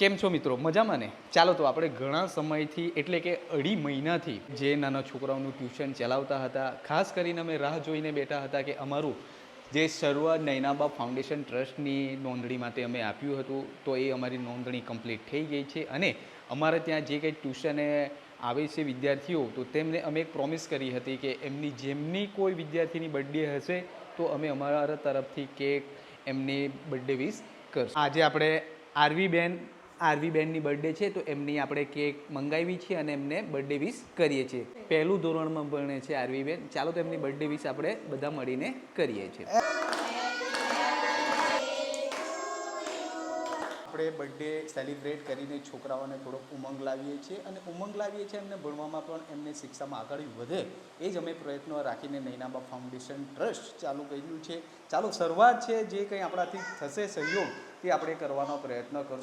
કેમ છો મિત્રો? મજામાં ને? ચાલો તો આપણે ઘણા સમયથી એટલે કે અઢી મહિનાથી જે નાના છોકરાઓનું ટ્યુશન ચલાવતા હતા, ખાસ કરીને અમે રાહ જોઈને બેઠા હતા કે અમારું જે શરૂઆત નૈનાબા ફાઉન્ડેશન ટ્રસ્ટની નોંધણી માટે અમે આપ્યું હતું, તો એ અમારી નોંધણી કમ્પ્લીટ થઈ ગઈ છે અને અમારે ત્યાં જે કંઈ ટ્યુશને આવે છે વિદ્યાર્થીઓ, તો તેમને અમે એક પ્રોમિસ કરી હતી કે જેમની કોઈ વિદ્યાર્થીની બર્થડે હશે તો અમે અમારા તરફથી કેક એમની બર્થડે વિશ કરશું. આજે આપણે આરવી બેનની બર્થડે છે તો એમની આપણે કેક મંગાવી છે અને એમને બર્થડે વિશ કરીએ છીએ. પહેલું ધોરણમાં ભણે છે આરવી બેન. ચાલો તો એમની બર્થડે વિશ આપણે બધા મળીને કરીએ છીએ. આપણે બર્થડે સેલિબ્રેટ કરીને છોકરાઓને થોડોક ઉમંગ લાવીએ છીએ અને ઉમંગ લાવીએ છીએ એમને ભણવામાં પણ એમને શિક્ષામાં આગળ વધે એ જ અમે પ્રયત્નો રાખીને નૈનાબા ફાઉન્ડેશન ટ્રસ્ટ ચાલુ કર્યું છે. ચાલો શરૂઆત છે, જે કંઈ આપણાથી થશે સહયોગ તે આપણે કરવાનો પ્રયત્ન કરશું.